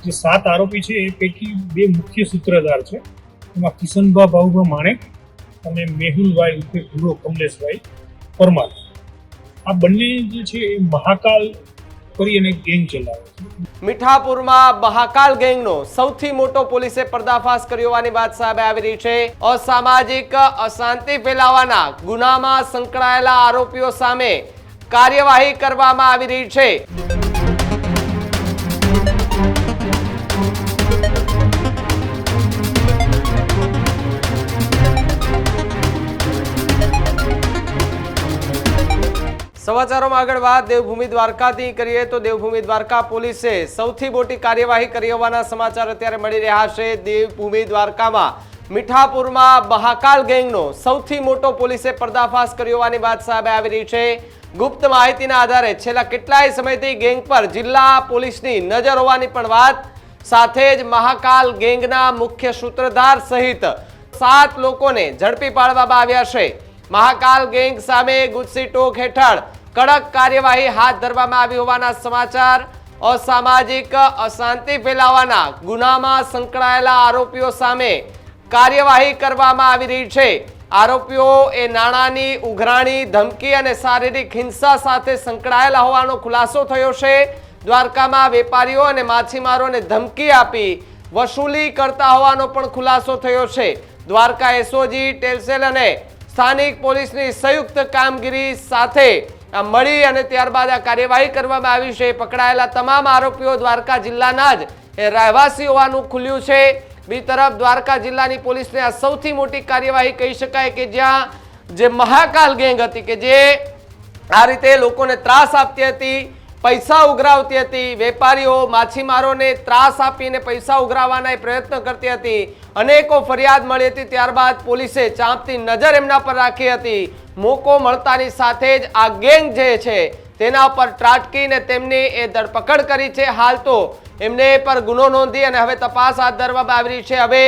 જે 7 આરોપી છે એ પૈકી 2 મુખ્ય સૂત્રધાર છે. એમાં કિશનભા ભાઉભા માણેક અને મેહુલભાઈ ઉર્ફે ભૂરો કમલેશભાઈ પરમાર. આ બંને જે છે એ મહાકાલ કરી અને ગેંગ ચલાવે છે. મીઠાપુરમાં મહાકાલ ગેંગનો સૌથી મોટો પોલીસે પર્દાફાશ કર્યો હોવાની વાત સામે આવી રહી છે. અસામાજિક અશાંતિ ફેલાવવાના ગુનામાં સંકળાયેલા આરોપીઓ સામે કાર્યવાહી કરવામાં આવી રહી છે. સમાચારોમાં આગળ વાત દેવભૂમિ દ્વારકાથી કરીએ તો દેવભૂમિ દ્વારકા પોલીસે સૌથી મોટી કાર્યવાહી કરી હોવાના સમાચાર અત્યારે મળી રહ્યા છે. દેવભૂમિ દ્વારકામાં મીઠાપુરમાં મહાકાલ ગેંગનો સૌથી મોટો પોલીસે પર્દાફાશ કર્યો હોવાની વાત સામે આવી રહી છે. ગુપ્ત માહિતીના આધારે છેલ્લા કેટલાય સમયથી ગેંગ પર જિલ્લા પોલીસની નજર હોવાની પણ વાત, સાથે જ મહાકાલ ગેંગના મુખ્ય સૂત્રધાર સહિત 7 લોકોને ઝડપી પાડવામાં આવ્યા છે. મહાકાલ ગેંગ સામે ગુજસી ટોક હેઠળ કડક કાર્યવાહી હાથ ધરવામાં આવી હોવાના સમાચાર. અસામાજિક અશાંતિ ફેલાવવાના ગુનામાં સંકળાયેલા આરોપીઓ સામે કાર્યવાહી કરવામાં આવી રહી છે. આરોપીઓ એ નાણાંની ઉઘરાણી, ધમકી અને શારીરિક હિંસા સાથે સંકળાયેલા હોવાનો ખુલાસો થયો છે. દ્વારકામાં વેપારીઓ અને માછીમારોને ધમકી આપી વસૂલી કરતા હોવાનો પણ ખુલાસો થયો છે. દ્વારકા એસઓજી, ટેલસેલ અને સ્થાનિક પોલીસની સંયુક્ત કામગીરી સાથે મળી અને ત્યારબાદ આ કાર્યવાહી કરવામાં આવી છે. પકડાયેલા તમામ આરોપીઓ દ્વારકા જિલ્લાના જ રહેવાસી હોવાનું ખુલ્યું છે. બીજી તરફ દ્વારકા જિલ્લાની પોલીસને આ સૌથી મોટી કાર્યવાહી કહી શકાય કે જ્યાં જે મહાકાલ ગેંગ હતી કે જે આ રીતે લોકોને ત્રાસ આપતી હતી, પૈસા ઉઘરાવતી હતી, વેપારીઓ માછીમારોને ત્રાસ આપીને પૈસા ઉઘરાવવાના પ્રયત્ન કરતી હતી. અનેકો ફરિયાદ મળી હતી. ત્યારબાદ પોલીસે ચાંપતી નજર એમના પર રાખી હતી. મોકો મળતાની સાથે જ આ ગેંગ જે છે તેના પર ત્રાટકીને તેમની એ ધરપકડ કરી છે. હાલ તો એમને પર ગુનો નોંધી અને હવે તપાસ હાથ ધરવામાં આવી રહી છે. હવે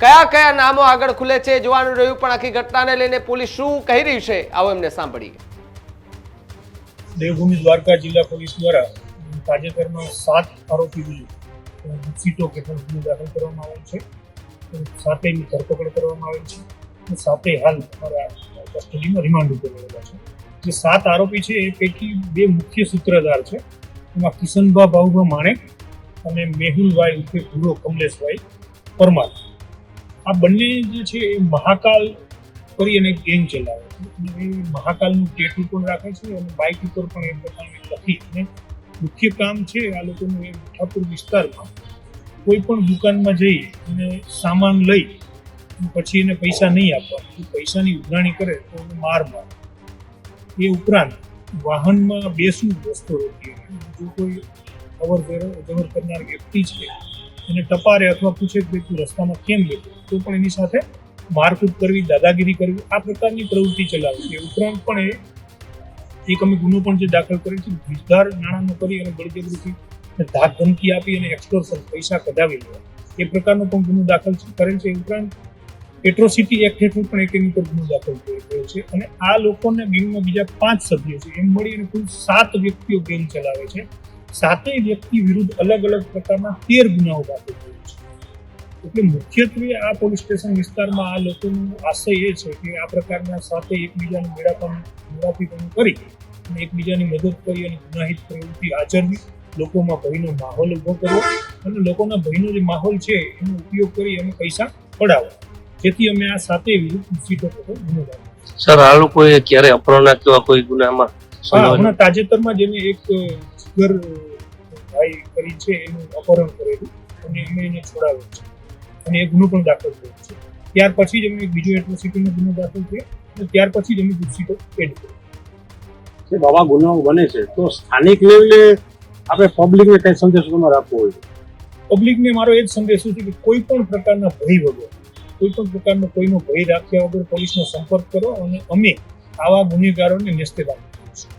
કયા કયા નામો આગળ ખુલે છે જોવાનું રહ્યું, પણ આખી ઘટનાને લઈને પોલીસ શું કહી રહી છે આવો એમને સાંભળીએ. દેવભૂમિ દ્વારકા જિલ્લા પોલીસ દ્વારા તાજેતરમાં 7 આરોપી વિરુદ્ધ સીટો હેઠળ ગુનો દાખલ કરવામાં આવેલ છે. 7ની ધરપકડ કરવામાં આવેલ છે. 7 હાલ અમારા કસ્ટડીમાં રિમાન્ડ ઉપર રહેલા છે. જે 7 આરોપી છે એ પૈકી 2 મુખ્ય સૂત્રધાર છે. એમાં કિશનભા ભાઉભા માણેક અને મેહુલભાઈ ઉર્ફે ભૂરો કમલેશભાઈ પરમાર. આ બંને જે છે એ મહાકાલ કરી અને ગેંગ ચલાવે છે. એ મહાકાલનું ટેટુ પણ રાખે છે અને બાઇક ઉપર પણ એ પ્રકારની લખી અને મુખ્ય કામ છે આ લોકોનું એ મીઠાપુર વિસ્તારમાં કોઈ પણ દુકાનમાં જઈ અને સામાન લઈ પછી એને પૈસા નહીં આપવા, પૈસાની ઉઘરાણી કરે તો એને માર. એ ઉપરાંત વાહનમાં બેસવું રસ્તો રોકીએ. જો કોઈ અવર જવર કરનાર વ્યક્તિ છે એને ટપારે અથવા પૂછે કે તું રસ્તામાં કેમ બેઠો, તો પણ એની સાથે મારકૂટ કરવી, દાદાગીરી કરવી, આ પ્રકારની પ્રવૃત્તિ ચલાવે છે. ઉપરાંત પણ એક અમે ગુનો પણ જે દાખલ કર્યો છે, વિસ્તાર નાણાંનો કરી અને બળજબરીથી ધાક ધમકી આપી અને એક્સટોર્શન પૈસા કઢાવી લેવા, એ પ્રકારનો પણ ગુનો દાખલ કરેલ છે. ઉપરાંત એટ્રોસિટી એક્ટ હેઠળ પણ એની પર ગુનો દાખલ થયો છે. અને આ લોકોને ગેંગમાં બીજા 5 સભ્યો છે. એમ મળીને કુલ 7 વ્યક્તિઓ ગેંગ ચલાવે છે. 7 વ્યક્તિ વિરુદ્ધ અલગ અલગ પ્રકારના 13 ગુનાઓ દાખલ થયો છે. એટલે મુખ્યત્વે આ પોલીસ સ્ટેશન વિસ્તારમાં આ લોકોનો આશય એ છે કે આ પ્રકારના 7 એકબીજાનું મેળાપીપણું કરી અને એકબીજાની મદદ કરી અને ગુનાહિત પ્રવૃત્તિ આચરવી, લોકોમાં ભયનો માહોલ ઊભો કરવો અને લોકોના ભયનો જે માહોલ છે એનો ઉપયોગ કરી અને પૈસા પડાવવા, જેથી અમે આ 7 વિરુદ્ધ સીધો ગુનો દાખલ. સર, આ લોકોએ ક્યારે અપહરણ કેવા કોઈ ગુનામાં? હમણાં તાજેતરમાં જેને એક જીગર ભાઈ કરી છે એનું અપહરણ કરેલું અને અમે એને છોડાવ્યો છે અને એ ગુનો પણ દાખલ થયો છે. ત્યાર પછી જ અમે બીજો એટ્રોસિટીનો ગુનો દાખલ થયો અને ત્યાર પછી જ અમે ગુજસીટો એડ કર્યો. આવા ગુનાઓ બને છે તો સ્થાનિક લેવલે આપણે પબ્લિકને કઈ સંદેશો તમારે આપવો હોય? પબ્લિકને મારો એ જ સંદેશો છે કે કોઈ પણ પ્રકારના ભય વગર, કોઈ પણ પ્રકારનો કોઈનો ભય રાખ્યા વગર પોલીસનો સંપર્ક કરો અને અમે આવા ગુનેગારોને નેસ્તેદાર કરીશું.